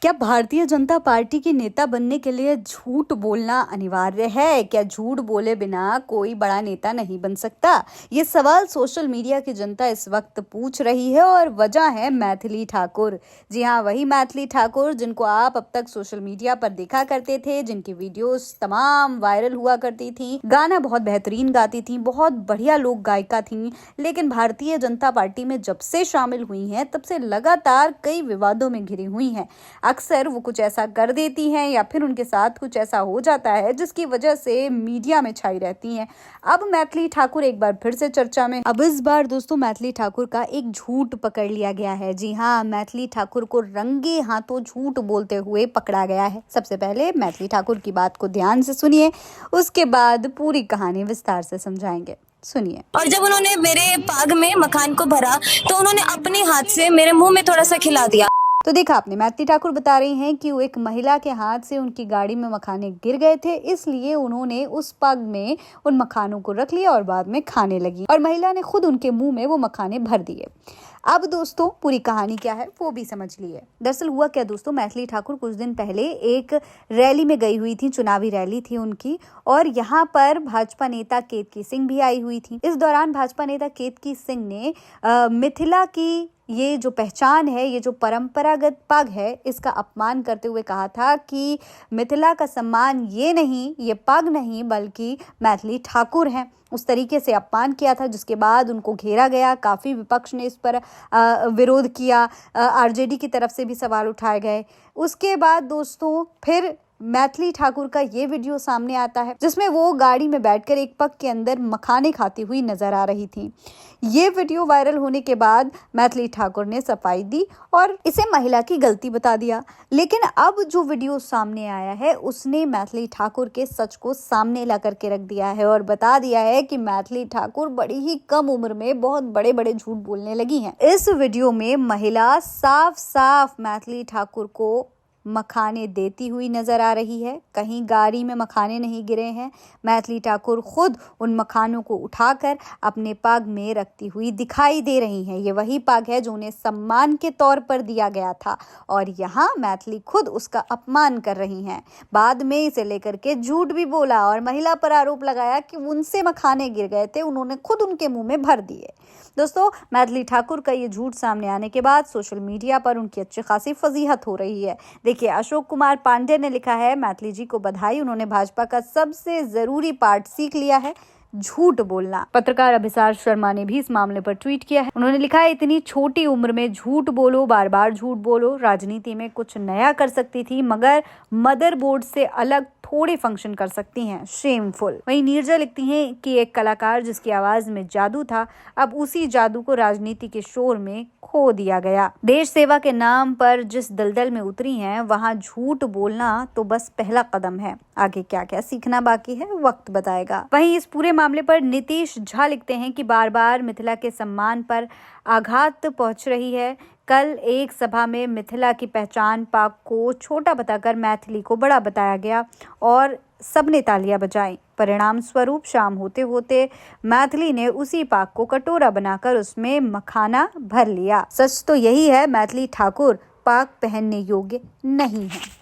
क्या भारतीय जनता पार्टी के नेता बनने के लिए झूठ बोलना अनिवार्य है? क्या झूठ बोले बिना कोई बड़ा नेता नहीं बन सकता? ये सवाल सोशल मीडिया की जनता इस वक्त पूछ रही है और वजह है मैथिली ठाकुर। जी हाँ, वही मैथिली ठाकुर जिनको आप अब तक सोशल मीडिया पर देखा करते थे, जिनकी वीडियोस तमाम वायरल हुआ करती थी, गाना बहुत बेहतरीन गाती थी, बहुत बढ़िया लोक गायिका थी। लेकिन भारतीय जनता पार्टी में जब से शामिल हुई हैं तब से लगातार कई विवादों में घिरी हुई हैं। अक्सर वो कुछ ऐसा कर देती हैं या फिर उनके साथ कुछ ऐसा हो जाता है जिसकी वजह से मीडिया में छाई रहती हैं। अब मैथिली ठाकुर एक बार फिर से चर्चा में। अब इस बार दोस्तों मैथिली ठाकुर का एक झूठ पकड़ लिया गया है। जी हाँ, मैथिली ठाकुर को रंगे हाथों झूठ बोलते हुए पकड़ा गया है। सबसे पहले मैथिली ठाकुर की बात को ध्यान से सुनिए, उसके बाद पूरी कहानी विस्तार से समझाएंगे। सुनिए। और जब उन्होंने मेरे पाग में मखान को भरा तो उन्होंने अपने हाथ से मेरे मुंह में थोड़ा सा खिला दिया। तो देखा आपने, मैथिली ठाकुर बता रही हैं कि वो एक महिला के हाथ से उनकी गाड़ी में मखाने गिर गए थे, इसलिए उन्होंने उस पग में उन मखानों को रख लिया और बाद में खाने लगी और महिला ने खुद उनके मुंह में वो मखाने भर दिए। अब दोस्तों पूरी कहानी क्या है वो भी समझ लिए। दरअसल हुआ क्या दोस्तों, मैथिली ठाकुर कुछ दिन पहले एक रैली में गई हुई थी, चुनावी रैली थी उनकी, और यहाँ पर भाजपा नेता केतकी सिंह भी आई हुई थी। इस दौरान भाजपा नेता केतकी सिंह ने मिथिला की ये जो पहचान है, ये जो परंपरागत पग है, इसका अपमान करते हुए कहा था कि मिथिला का सम्मान ये नहीं, ये पग नहीं, बल्कि मैथिली ठाकुर हैं। उस तरीके से अपमान किया था, जिसके बाद उनको घेरा गया। काफ़ी विपक्ष ने इस पर विरोध किया, आरजेडी की तरफ से भी सवाल उठाए गए। उसके बाद दोस्तों फिर मैथिली ठाकुर का ये वीडियो सामने आता है जिसमें वो गाड़ी में बैठकर एक पग के अंदर मखाने खाती हुई नजर आ रही थी। ये वीडियो वायरल होने के बाद मैथिली ठाकुर ने सफाई दी और इसे महिला की गलती बता दिया। लेकिन अब जो वीडियो सामने आया है उसने मैथिली ठाकुर के सच को सामने ला करके रख दिया है और बता दिया है कि मैथिली ठाकुर बड़ी ही कम उम्र में बहुत बड़े बड़े झूठ बोलने लगी हैं। इस वीडियो में महिला साफ साफ मैथिली ठाकुर को मखाने देती हुई नजर आ रही है। कहीं गाड़ी में मखाने नहीं गिरे हैं। मैथिली ठाकुर खुद उन मखानों को उठाकर अपने पग में रखती हुई दिखाई दे रही हैं। ये वही पग है जो उन्हें सम्मान के तौर पर दिया गया था और यहाँ मैथिली खुद उसका अपमान कर रही हैं। बाद में इसे लेकर के झूठ भी बोला और महिला पर आरोप लगाया कि उनसे मखाने गिर गए थे, उन्होंने खुद उनके मुंह में भर दिए। दोस्तों मैथिली ठाकुर का ये झूठ सामने आने के बाद सोशल मीडिया पर उनकी अच्छी खासी फजीहत हो रही है। देखिए, अशोक कुमार पांडे ने लिखा है, मैथिली जी को बधाई, उन्होंने भाजपा का सबसे जरूरी पार्ट सीख लिया है, झूठ बोलना। पत्रकार अभिसार शर्मा ने भी इस मामले पर ट्वीट किया है। उन्होंने लिखा है, इतनी छोटी उम्र में झूठ बोलो, बार बार झूठ बोलो, राजनीति में कुछ नया कर सकती थी मगर मदरबोर्ड से अलग थोड़े फंक्शन कर सकती हैं, शेमफुल। वहीं नीरजा लिखती हैं कि एक कलाकार जिसकी आवाज में जादू था, अब उसी जादू को राजनीति के शोर में खो दिया गया। देश सेवा के नाम पर जिस दलदल में उतरी हैं वहां झूठ बोलना तो बस पहला कदम है, आगे क्या क्या सीखना बाकी है वक्त बताएगा। वहीं इस पूरे मामले पर नीतीश झा लिखते हैं कि बार बार मिथिला के सम्मान पर आघात पहुंच रही है। कल एक सभा में मिथिला की पहचान पाक को छोटा बताकर मैथिली को बड़ा बताया गया और सबने तालियां बजाई। परिणाम स्वरूप शाम होते होते मैथिली ने उसी पाक को कटोरा बनाकर उसमें मखाना भर लिया। सच तो यही है, मैथिली ठाकुर पाक पहनने योग्य नहीं है।